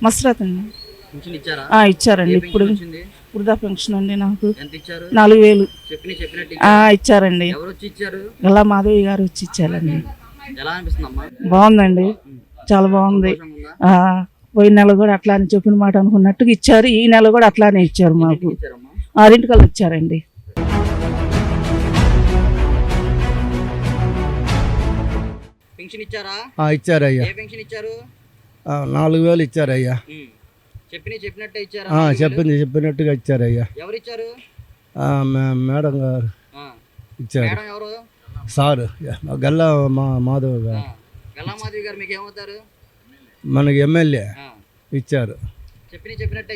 మసరత్ అండి. పింఛన్ ఇచ్చారా? ఇచ్చారండి. ఏ ఇప్పుడు పెన్షన్ వచ్చింది? వృద్ధా పెన్షన్ అండి నాకు ఎంత ఇచ్చారు? 4000 చెప్పినట్టు ఇచ్చారండి. ఎవరు వచ్చి ఇచ్చారు? గల్లా మాధవి గారు వచ్చి ఇచ్చారండి. ఎలా అనిపిస్తుందమ్మా? బాగుందండి, చాలా బాగుంది. సంతోషంగా ఉందా? పోయిన నెల కూడా అట్లా అని చెప్పిన మాట అనుకున్నట్టుగా ఇచ్చారు. ఈ నెల కూడా అట్లానే ఇచ్చారు మాకు. ఎన్నింటికి ఇచ్చారమ్మా? 6 ఇచ్చారండి. పెన్షన్ ఇచ్చారా? ఇచ్చారయ్యా. ఏ పెన్షన్ ఇచ్చారు? 4000 ఇచ్చారయ్యా. చెప్పినట్టే ఇచ్చారా? చెప్పినట్టుగా ఇచ్చారయ్యా. ఎవరు ఇచ్చారు? మేడం గారు ఇచ్చారు. మేడం ఎవరు? సారు గల్లా మాధవ్ గారు. గల్లా మాధవి గారు మీకు ఏమవుతారు? మనకి ఎమ్మెల్యే ఇచ్చారు. చెప్పినట్టే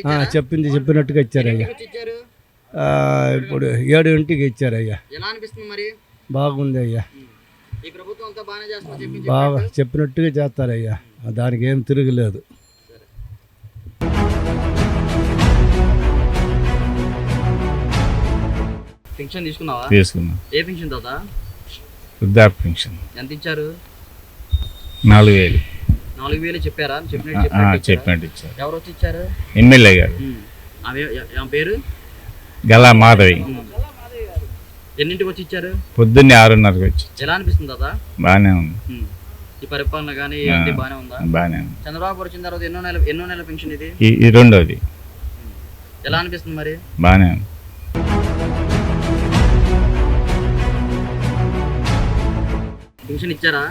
చెప్పినట్టుగా ఇచ్చారయ్యా. ఇచ్చారు. ఇప్పుడు 7 ఇచ్చారయ్యా. ఎలా అనిపిస్తుంది మరి? బాగుంది అయ్యా. ఈ ప్రభుత్వం అంతా బాగానే చేస్తుంది. బాగా చెప్పినట్టుగా చేస్తారయ్యా, దానికి ఏం తిరగలేదు. పెన్షన్ తీసుకున్నావా? తీసుకున్నా. ఏ పెన్షన్ తాత? వృద్ధాప్య పెన్షన్. ఎంత ఇచ్చారు? 4000. 4000 చెప్పారా? చెప్పినట్టు ఇచ్చారు. ఎవరు వచ్చి ఇచ్చారు? ఎమ్మెల్యే గారు. ఆమె పేరు గల్లా మాధవి. ఎన్నింటికి వచ్చి ఇచ్చారు? పొద్దున్నే 6:30కి వచ్చి. ఎలా అనిపిస్తుంది తాత? బాగానే ఉంది. ఈ పరిపాలన కానీ బాగానే ఉందా? బాగానే ఉంది. చంద్రబాబు వచ్చిన తర్వాత ఎన్నో నెల పెన్షన్ ఇది? ఈ రెండోది. ఎలా అనిపిస్తుంది మరి? బాగానే ఉంది. పెన్షన్ ఇచ్చారా?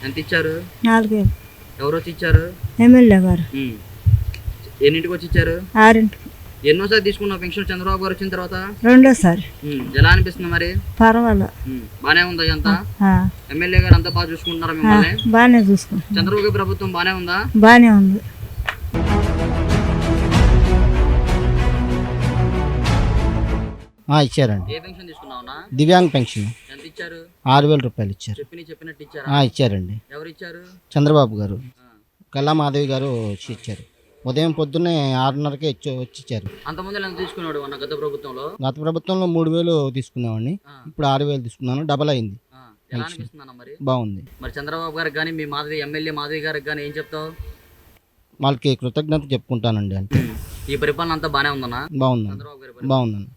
ఎంత ఇచ్చారు? 4000. ఎవరు వచ్చి ఇచ్చారు? ఎమ్మెల్యే గారు. ఎన్నింటికి వచ్చి ఇచ్చారు? 6. ఎన్నోసారి తీసుకున్నావు పెన్షన్ చంద్రబాబు గారు వచ్చిన తర్వాత? రెండోసారి. ఎలా అనిపిస్తుంది మరి? పర్వాలేదు, బానే ఉందా? అంతా ఎమ్మెల్యే గారు అంతా బాగా చూసుకుంటున్నారా మిమ్మల్ని? బాగానే చూసుకుంటాం. చంద్రబాబు ప్రభుత్వం బానే ఉందా? బాగానే ఉంది. ఇచ్చారండి. ఏ పెన్షన్ తీసుకున్నావునా? దివ్యాంగ్ పెన్షన్. ఎంత ఇచ్చారు? 6000 రూపాయలు ఇచ్చారు. చెప్పినట్టు ఇచ్చారా? ఇచ్చారండి. ఎవరు ఇచ్చారు? చంద్రబాబు గారు, గల్లా మాధవి గారు ఇచ్చారు. ఉదయం పొద్దున్నే 6:30కే వచ్చి ఇచ్చారు. అంతకుముందు ఎంత తీసుకున్నాడు అన్న గత ప్రభుత్వంలో? గత ప్రభుత్వంలో 3000 తీసుకున్నామండి. ఇప్పుడు 6000 తీసుకున్నాను. డబల్ అయింది. ఎలా అనిపిస్తుంది అన్న మరి? బాగుంది. మరి చంద్రబాబు గారికి కానీ మీ ఎమ్మెల్యే మాధవి గారికి కానీ ఏం చెప్తావు? వాళ్ళకి కృతజ్ఞత చెప్పుకుంటానండి. అంటే ఈ పరిపాలన అంతా బానే ఉందన్నా? బాగుంది, చంద్రబాబు గారి బాగుందండి.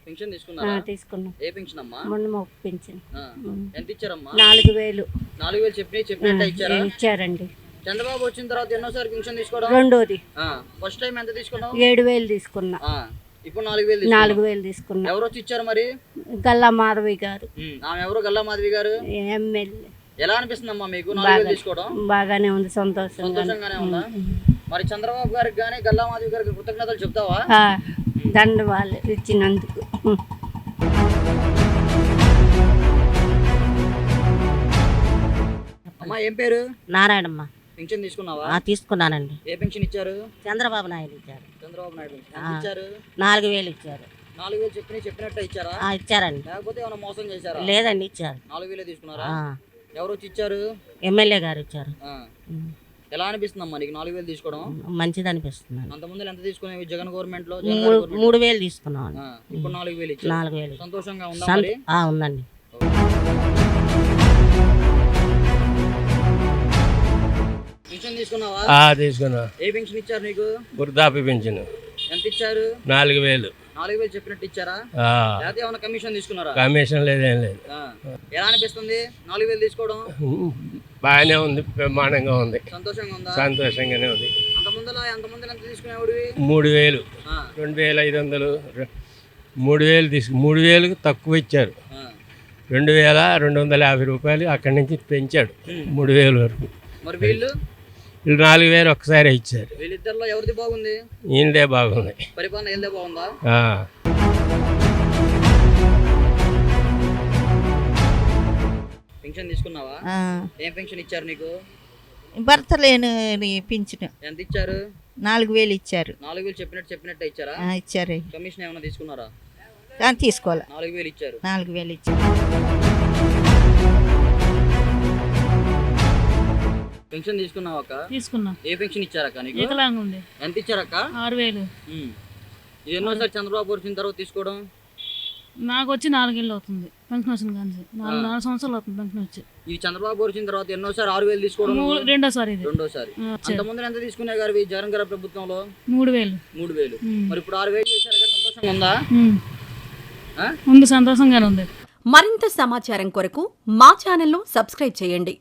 పెన్షన్ తీసుకున్నారా? తీసుకున్నాం. ఏ పెన్షన్ అమ్మా? మొన్న పెన్షన్. ఎంత ఇచ్చారమ్మా? 4000. 4000 చెప్పినట్టు ఇచ్చారా? ఇచ్చారండి. చంద్రబాబు వచ్చిన తర్వాత ఎన్నోసారి పెన్షన్ తీసుకోవడం? రెండోది. ఫస్ట్ టైం ఎంత తీసుకున్నావు? 7000 తీసుకున్నా. ఇప్పుడు 4000 తీసుకున్నా. ఎవరు వచ్చి ఇచ్చారు మరి? గల్లా మాధవి గారు. ఆమె ఎవరు? గల్లా మాధవి గారు ఎమ్మెల్యే. ఎలా అనిపిస్తుందమ్మా మీకు 4000 తీసుకోవడం? బాగానే ఉంది, సంతోషంగానే ఉందా? మరి చంద్రబాబు గారికి కానీ గల్లా మాధవి గారికి కృతజ్ఞతలు చెప్తావా? దండ వాళ్ళు ఇచ్చినందుకు. అమ్మా ఏం పేరు? నారాయణమ్మ. పెన్షన్ తీసుకున్నావా? తీసుకున్నానండి. ఏ పెన్షన్ ఇచ్చారు? చంద్రబాబు నాయుడు ఇచ్చారు. చంద్రబాబు నాయుడు ఇచ్చారు. 4000 ఇచ్చారు. 4000 చెప్పినట్టు ఇచ్చారా? ఇచ్చారండి. లేకపోతే ఏమైనా మోసం చేశారా? లేదండి, ఇచ్చారు. 4000 తీసుకున్నారా? ఎవరు వచ్చి ఇచ్చారు? ఎమ్మెల్యే గారు ఇచ్చారు. ఎలా అనిపిస్తుందమ్మా నీకు 4000 తీసుకోవడం? మంచిది అనిపిస్తుంది. అంతకుముందు ఎంత తీసుకునేవి జగన్ గవర్నమెంట్ లో? 3000 తీసుకున్నాం. ఇప్పుడు 4000 ఇచ్చారు. 4000. సంతోషంగా ఉందా మరి? ఉందండి. పెన్షన్ తీసుకున్నావా? తీసుకున్నా. ఏ పెన్షన్ ఇచ్చారు నీకు? వృద్ధాప్య పెన్షన్. ఎంత ఇచ్చారు? 4000. 4000 చెప్పినట్టు ఇచ్చారా? లేకపోతే ఏమైనా కమిషన్ తీసుకున్నారా? కమిషన్ లేదేం లేదు. ఎలా అనిపిస్తుంది 4000 తీసుకోవడం? బాగానే ఉంది, బ్రహ్మాండంగా ఉంది. సంతోషంగా ఉందా? సంతోషంగానే ఉంది. అంతకుముందు ఎంత తీసుకునేవాడివి? 3000, 2500, 3000 3000కి తక్కువ ఇచ్చారు. 2250 రూపాయలు అక్కడి నుంచి పెంచాడు 3000 వరకు. మరి వీళ్ళు 4000 ఒక్కసారి ఇచ్చారు. వీళ్ళిద్దరిలో ఎవరిది బాగుంది? ఈయనదే బాగుంది. పరిపాలన ఏందే బాగుందా? పెన్షన్ తీసుకున్నావా? ఏం పెన్షన్ ఇచ్చారు నీకు? భర్త లేని పింఛను. ఎంత ఇచ్చారు? 4000 ఇచ్చారు. 4000 చెప్పినట్టు ఇచ్చారా? ఇచ్చారు. కమిషన్ ఏమైనా తీసుకున్నారా? తీసుకోవాలి. 4000 ఇచ్చారు. 4000 ఇచ్చారు. పెన్షన్ తీసుకున్నావక్క? తీసుకున్నా. ఏ పెన్షన్ ఇచ్చారక్క నీకు? వికలాంగా ఉంది. ఎంత ఇచ్చారక్క? 6000. ఇది ఎన్నోసారి చంద్రబాబు వచ్చిన తర్వాత తీసుకోవడం? నాకు వచ్చి 4 ఏళ్ళు అవుతుంది పెన్షన్ వచ్చిన కానీ 4 సంవత్సరాలు అవుతుంది పెన్షన్ వచ్చి. ఈ చంద్రబాబు వచ్చిన తర్వాత ఎన్నోసారి 6,000 తీసుకోవడం రెండోసారి ఇది. రెండోసారి. అంత ముందు ఎంత తీసుకునే గారు ఈ జగన్ గారి ప్రభుత్వంలో? 3,000. 3,000. మరి ఇప్పుడు 6,000 చేశారు కదా, సంతోషంగా ఉందా? ఉంది, సంతోషంగానే ఉంది. మరింత సమాచారం కొరకు మా ఛానల్ను సబ్స్క్రైబ్ చేయండి.